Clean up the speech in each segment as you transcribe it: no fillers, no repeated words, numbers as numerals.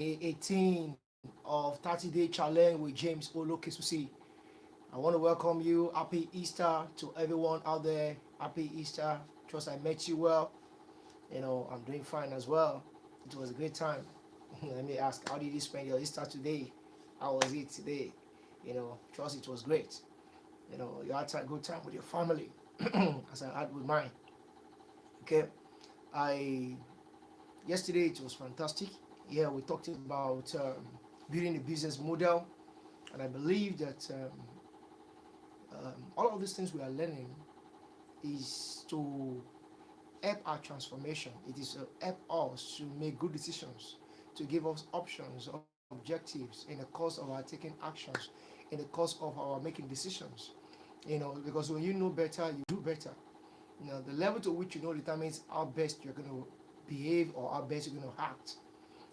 18 of 30-day challenge with James Olokesusi. I want to welcome you. Happy Easter to everyone out there. Happy Easter. Trust I met you well. I'm doing fine as well. It was a great time. Let me ask, how did you spend your Easter today? How was it today? Trust it was great. You had a good time with your family, as I had with mine. Okay. I Yesterday it was fantastic. Yeah, we talked about building a business model, and I believe that all of these things we are learning is to help our transformation. It is to help us to make good decisions, to give us options, objectives in the course of our taking actions, in the course of our making decisions. Because when you know better, you do better. The level to which you know determines how best you're going to behave or how best you're going to act.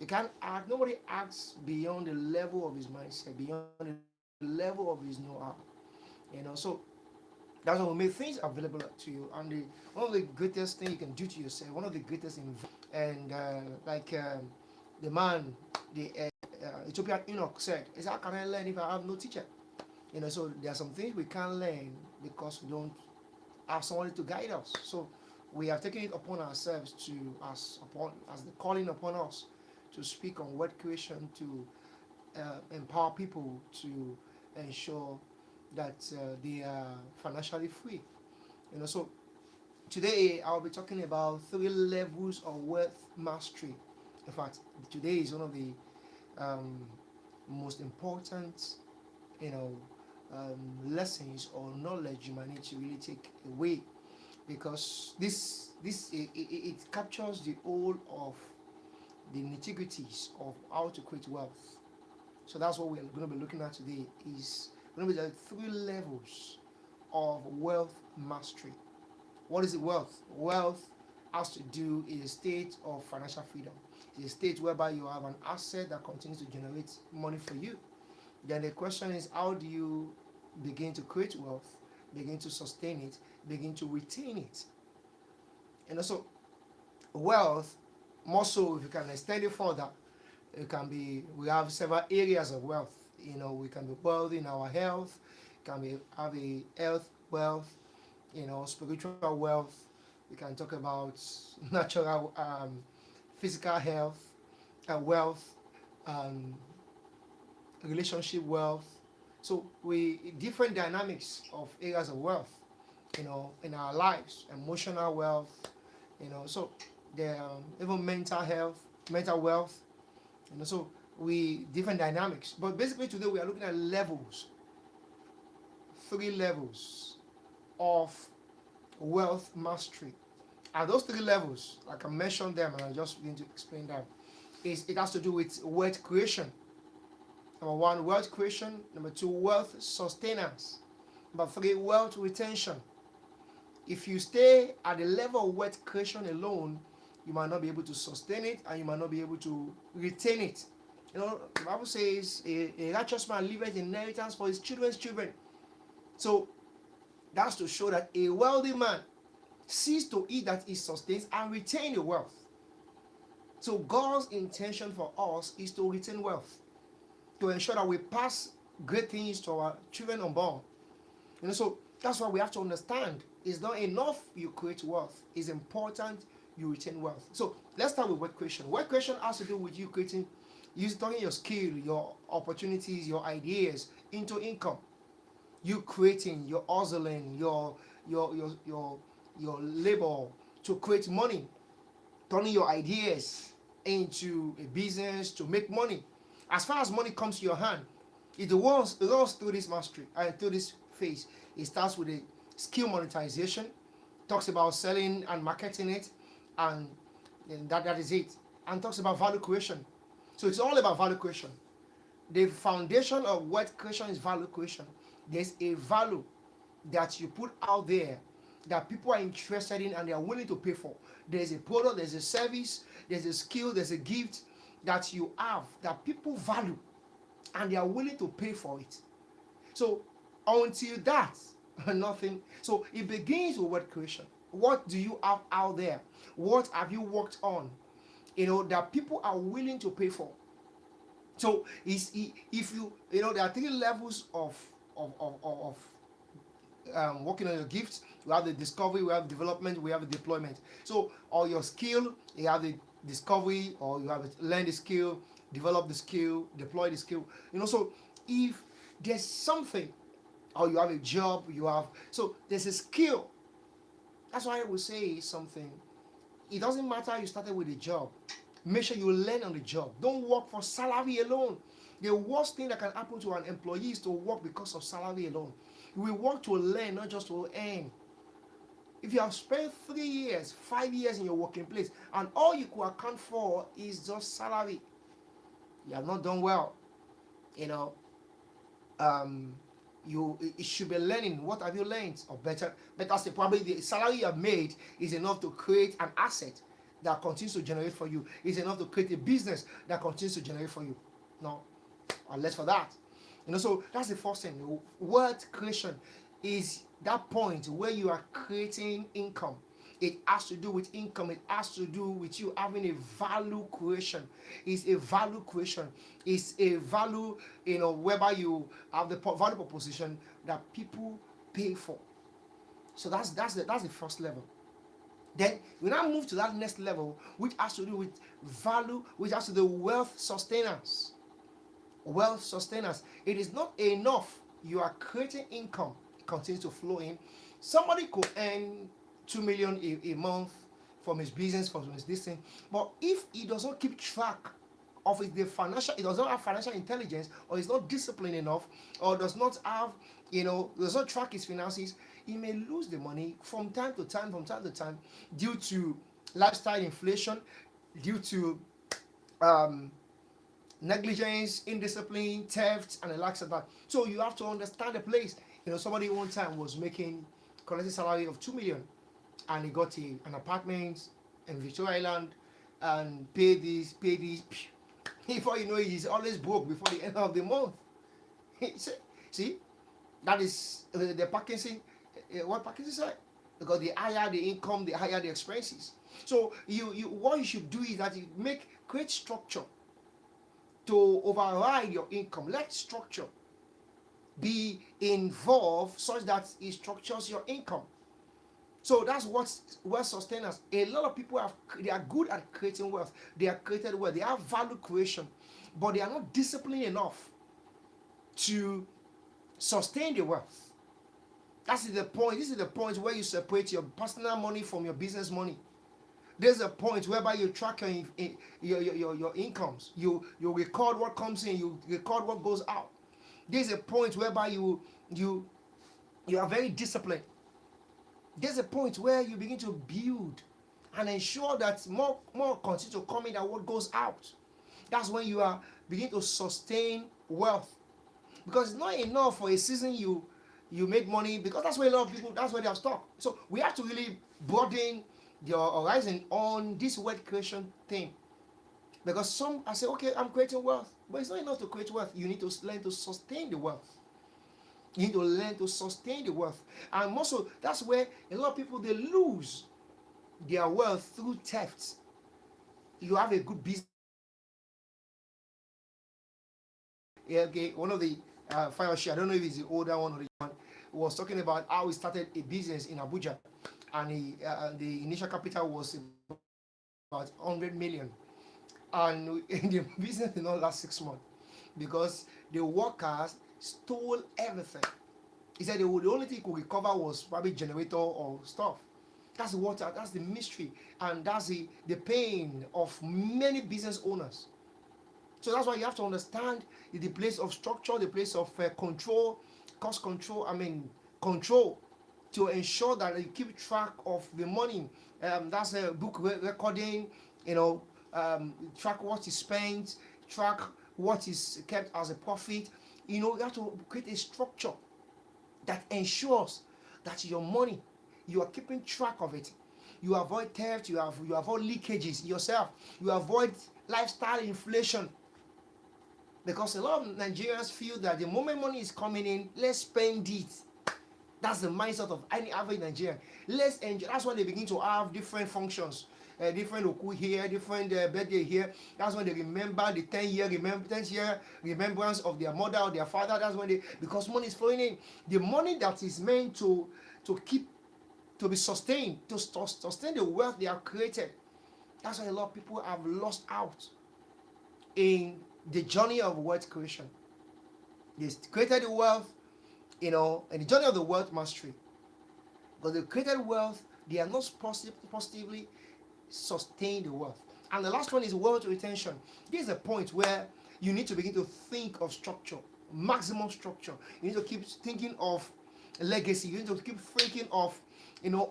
You can't act. Nobody acts beyond the level of his mindset, beyond the level of his know-how. So that's why we make things available to you. And one of the greatest thing you can do to yourself, one of the greatest and the man, the Ethiopian eunuch said, is how can I learn if I have no teacher? So there are some things we can't learn because we don't have someone to guide us. So we have taken it upon ourselves as the calling upon us to speak on word creation, to empower people to ensure that they are financially free. So today I'll be talking about 3 levels of wealth mastery. In fact, today is one of the um, most important, you know, lessons or knowledge you might need to really take away, because it captures the whole of the nitty-gritties of how to create wealth. So that's what we're going to be looking at today. Is going to be the 3 levels of wealth mastery. What is it? Wealth? Wealth has to do is a state of financial freedom. It's a state whereby you have an asset that continues to generate money for you. Then the question is, how do you begin to create wealth, begin to sustain it, begin to retain it? And also, wealth, more so if you can extend it further, we have several areas of wealth. We can be wealthy in our health, have a health wealth, spiritual wealth. We can talk about natural, physical health, wealth, um, relationship wealth. So we different dynamics of areas of wealth, in our lives, emotional wealth, so the even mental wealth, so we different dynamics. But basically today we are looking at levels, 3 levels of wealth mastery. And those 3 levels, like I mentioned them and I just begin to explain them, it has to do with wealth creation. Number 1, wealth creation. Number 2, wealth sustenance. Number 3, wealth retention. If you stay at the level of wealth creation alone, you might not be able to sustain it and you might not be able to retain it. The Bible says a righteous man leaveth inheritance for his children's children. So that's to show that a wealthy man sees to it that he sustains and retain the wealth. So God's intention for us is to retain wealth, to ensure that we pass great things to our children unborn. So that's why we have to understand it's not enough you create wealth. It's important you retain wealth. So let's start with wealth creation. Wealth creation has to do with you turning your skill, your opportunities, your ideas into income. You creating, your hustling, your labor to create money, turning your ideas into a business to make money. As far as money comes to your hand, it runs through this mastery and through this phase. It starts with a skill monetization, talks about selling and marketing it, and that is it. And talks about value creation. So it's all about value creation. The foundation of wealth creation is value creation. There's a value that you put out there that people are interested in and they are willing to pay for. There's a product, there's a service, there's a skill, there's a gift that you have that people value and they are willing to pay for it. So until that, nothing. So it begins with wealth creation. What do you have out there? What have you worked on? That people are willing to pay for. So if you know, there are three levels of working on your gifts. We have the discovery, we have development, we have the deployment. So all your skill, you have the discovery, or you have to learn the skill, develop the skill, deploy the skill. You know, so if there's something, or you have a job, you have, so there's a skill. That's why I would say something. It doesn't matter you started with a job. Make sure you learn on the job. Don't work for salary alone. The worst thing that can happen to an employee is to work because of salary alone. We work to learn, not just to earn. If you have spent 3 years, 5 years in your working place, and all you could account for is just salary, you have not done well. You know, um, you it should be learning. What have you learned? Or better say, probably the salary you have made is enough to create an asset that continues to generate for you. Is enough to create a business that continues to generate for you. No, unless for that. You know, so that's the first thing. Wealth creation is that point where you are creating income. It has to do with income. It has to do with you having a value creation. It's a value creation. It's a value, whereby you have the value proposition that people pay for. So that's the first level. Then we now move to that next level, which has to do with value, which has to do with wealth sustenance. Wealth sustenance. It is not enough. You are creating income, it continues to flow in. Somebody could earn 2 million a month from his business, from his this thing, but if he does not keep track of the financial, he does not have financial intelligence, or is not disciplined enough, or does not have, does not track his finances, he may lose the money from time to time, due to lifestyle inflation, due to um, negligence, indiscipline, theft, and the likes of that. So you have to understand the place. Somebody one time was making collecting salary of 2 million, and he got an apartment in Victoria Island, and pay this. Before you know it, he's always broke before the end of the month. See, that is the Parkinson. What Parkinson said, because the higher the income, the higher the expenses. So you what you should do is that you create structure to override your income. Let structure be involved such that it structures your income. So that's what wealth sustainers. A lot of people they are good at creating wealth. They are created wealth. They have value creation, but they are not disciplined enough to sustain the wealth. That's the point. This is the point where you separate your personal money from your business money. There's a point whereby you track your incomes. You record what comes in. You record what goes out. There's a point whereby you are very disciplined. There's a point where you begin to build and ensure that more continue to come in than what goes out. That's when you are begin to sustain wealth, because it's not enough for a season you make money, because that's where a lot of people, that's where they have stuck. So we have to really broaden your horizon on this wealth creation thing, because some I say, okay, I'm creating wealth, but it's not enough to create wealth. You need to learn to sustain the wealth. You need to learn to sustain the wealth. And also, that's where a lot of people, they lose their wealth through theft. You have a good business. Yeah, okay, one of the fire share, I don't know if it's the older one or the young one, was talking about how he started a business in Abuja, and the initial capital was about 100 million. And the business did not last 6 months because the workers stole everything. He said the only thing he could recover was probably generator or stuff. That's the water, that's the mystery, and that's the pain of many business owners. So that's why you have to understand the place of structure, the place of control, cost control, control, to ensure that you keep track of the money. That's a book recording, track what is spent, track what is kept as a profit. You have to create a structure that ensures that your money, you are keeping track of it. You avoid theft, you avoid leakages yourself, you avoid lifestyle inflation. Because a lot of Nigerians feel that the moment money is coming in, let's spend it. That's the mindset of any average Nigerian. Let's enjoy. That's why they begin to have different functions. different oku here, different birthday here. That's when they remember the 10 year remembrance of their mother or their father. That's when they, because money is flowing in. The money that is meant to keep, to be sustained, to sustain the wealth they have created. That's why a lot of people have lost out in the journey of wealth creation. They created the wealth, in the journey of the wealth mastery. But they created wealth, they are not positively sustain the wealth. And the last one is wealth retention. This is a point where you need to begin to think of structure, maximum structure. You need to keep thinking of legacy. You need to keep thinking of,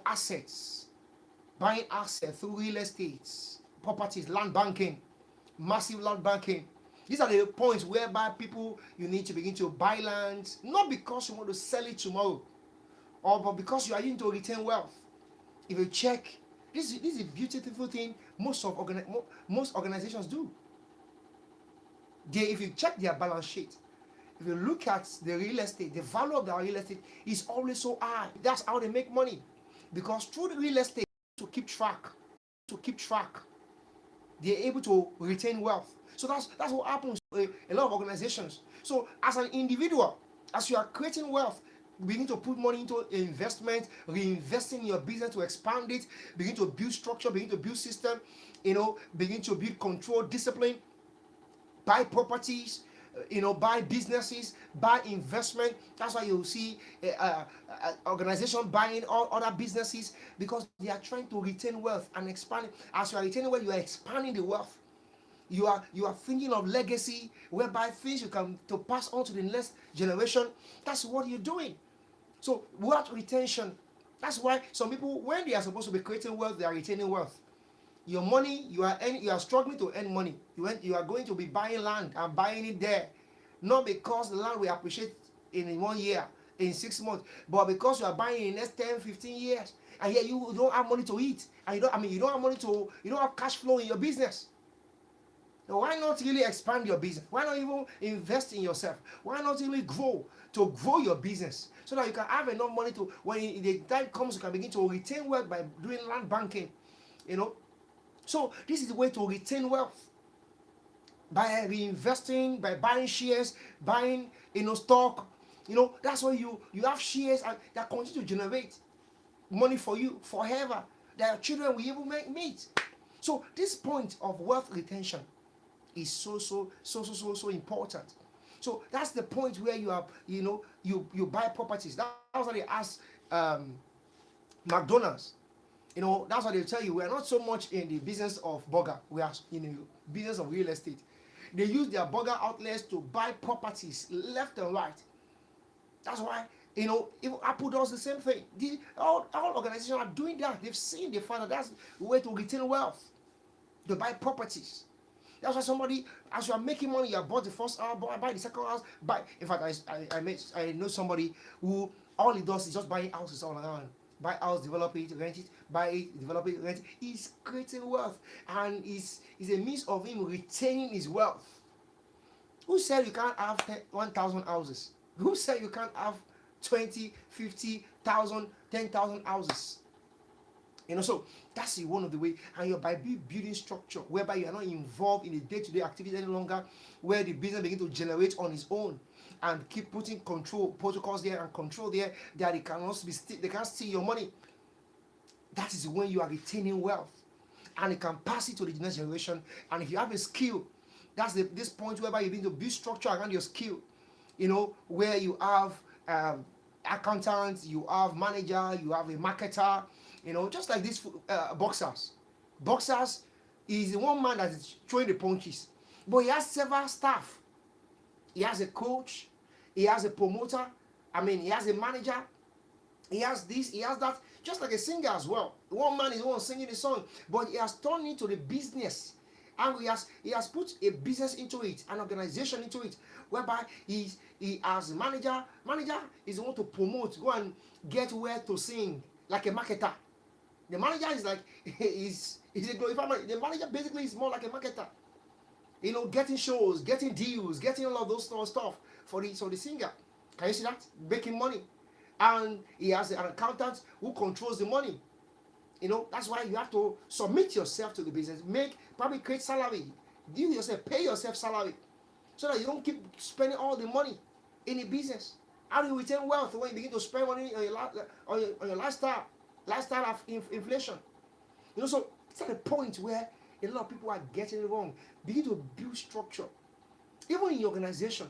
assets, buying assets through real estate, properties, land banking, massive land banking. These are the points whereby people, you need to begin to buy land, not because you want to sell it tomorrow, or but because you are in to retain wealth. If you check, this is a beautiful thing most organizations do. If you check their balance sheet, if you look at the real estate, the value of the real estate is always so high. That's how they make money, because through the real estate, to keep track, they're able to retain wealth. So that's what happens to a lot of organizations. So as an individual, as you are creating wealth, begin to put money into investment, reinvesting in your business to expand it, begin to build structure, begin to build system, begin to build control, discipline, buy properties, buy businesses, buy investment. That's why you see organization buying all other businesses, because they are trying to retain wealth and expand it. As you are retaining wealth, you are expanding the wealth. You are thinking of legacy, whereby things you can to pass on to the next generation. That's what you're doing. So wealth retention. That's why some people, when they are supposed to be creating wealth, they are retaining wealth. Your money, you are struggling to earn money. You are going to be buying land and buying it there, not because the land will appreciate in 1 year, in 6 months, but because you are buying in the next 10, 15 years, and yet you don't have money to eat, and you don't have money to, you don't have cash flow in your business. So why not really expand your business? Why not even invest in yourself? Why not really grow your business, so that you can have enough money to, when the time comes, you can begin to retain wealth by doing land banking. So this is the way to retain wealth, by reinvesting, by buying shares, buying stock. That's why you have shares that continue to generate money for you forever, that your children will even meet. So this point of wealth retention is so important. So that's the point where you have, you buy properties. That's what they ask McDonald's. That's what they tell you. We are not so much in the business of burger. We are in the business of real estate. They use their burger outlets to buy properties left and right. That's why, even Apple does the same thing. All organizations are doing that. They've seen, they find that that's the way to retain wealth, to buy properties. That's why somebody, as you are making money, you have bought the first house, buy the second house, buy. In fact, I know somebody who all he does is just buying houses all around. Buy house, develop it, rent it, buy it, develop it, rent it. He's creating wealth, and is a means of him retaining his wealth. Who said you can't have 1,000 houses? Who said you can't have 20, 50,000, 10,000 houses? So that's one of the way. And you're by building structure, whereby you are not involved in the day-to-day activity any longer, where the business begins to generate on its own, and keep putting control protocols there and control there, that it cannot be they can't steal your money. That is when you are retaining wealth, and it can pass it to the next generation. And if you have a skill, that's this point whereby you need to build structure around your skill. Where you have accountants, you have manager, you have a marketer. Just like these boxers. Boxers is the one man that is throwing the punches, but he has several staff. He has a coach, he has a promoter, he has a manager, he has this, he has that, just like a singer as well. One man is the one singing the song, but he has turned into the business, and he has put a business into it, an organization into it, whereby he has a manager. Manager is the one to promote, go and get where to sing, like a marketer. The manager is like, is a glorified manager. The manager basically is more like a marketer. Getting shows, getting deals, getting all of those stuff for the singer. Can you see that? Making money. And he has an accountant who controls the money. That's why you have to submit yourself to the business. Probably create salary. You yourself, pay yourself salary so that you don't keep spending all the money in the business. How do you retain wealth when you begin to spend money on your lifestyle of inflation? So it's at a point where a lot of people are getting it wrong. Begin to build structure. Even in your organization,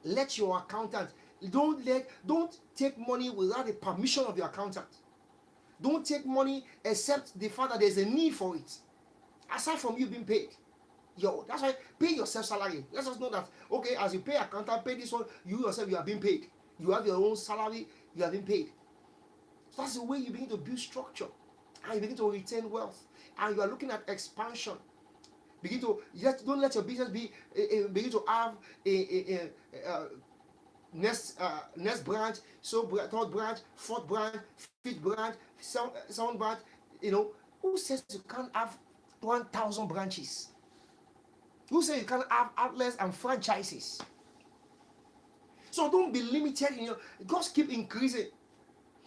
let your accountant, don't take money without the permission of your accountant. Don't take money except the fact that there's a need for it. Aside from you being paid. That's why pay yourself salary. Let us know that, okay, as you pay accountant, pay this one, you yourself, you are being paid. You have your own salary, you are being paid. So that's the way you begin to build structure. And you begin to retain wealth. And you are looking at expansion. Don't let your business begin to have a next branch, third branch, fourth branch, fifth branch, seventh branch. Who says you can't have 1,000 branches? Who says you can't have outlets and franchises? So don't be limited in just keep increasing.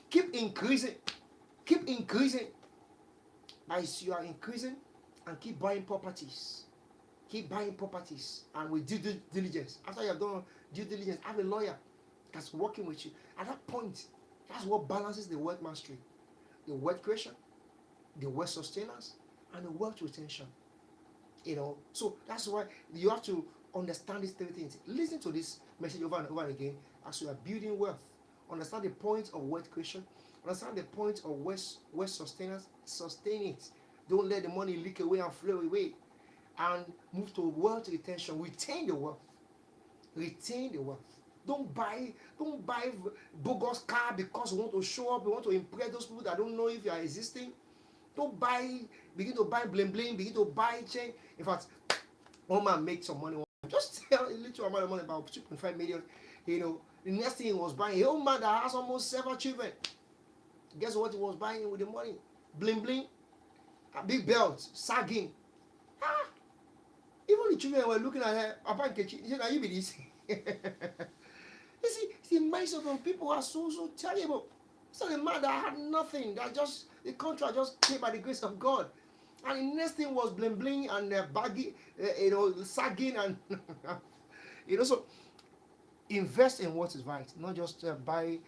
Keep increasing. Keep increasing. As you are increasing, and keep buying properties. Keep buying properties, and with due diligence. After you have done due diligence, have a lawyer that's working with you. At that point, that's what balances the wealth mastery, the wealth creation, the wealth sustenance, and the wealth retention. So that's why you have to understand these three things. Listen to this message over and over again as you are building wealth. Understand the point of wealth creation. Understand the point of wealth sustenance. Sustain it. Don't let the money leak away and flow away. And move to wealth retention. Retain the wealth. Retain the wealth. Don't buy bogus car because you want to show up. You want to impress those people that don't know if you are existing. Don't begin to buy bling bling. Begin to buy chain. In fact, one man made some money. Just tell a little amount of money, about 2.5 million. The next thing he was buying, a old man that has almost 7 children. Guess what he was buying with the money? Bling bling. A big belt, sagging. Even the children were looking at her. He said, "Are you be this?" You see, the minds of people are so terrible. So the man that had nothing, the contract just came by the grace of God. And the next thing was bling bling and baggy, sagging and so invest in what is right, not just buy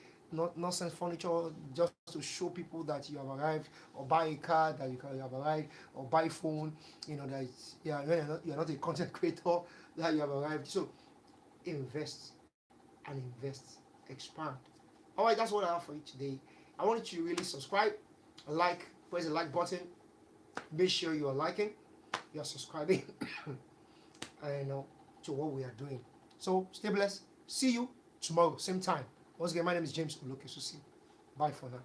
nonsense furniture just to show people that you have arrived, or buy a car that you have arrived, or buy phone, that you're not a content creator that you have arrived. So invest and invest, expand. All right, that's what I have for you today. I want you to really subscribe, press the like button. Make sure you are liking, you are subscribing, to what we are doing. So stay blessed. See you tomorrow, same time. Once again, my name is James Olokesusi. Bye for now.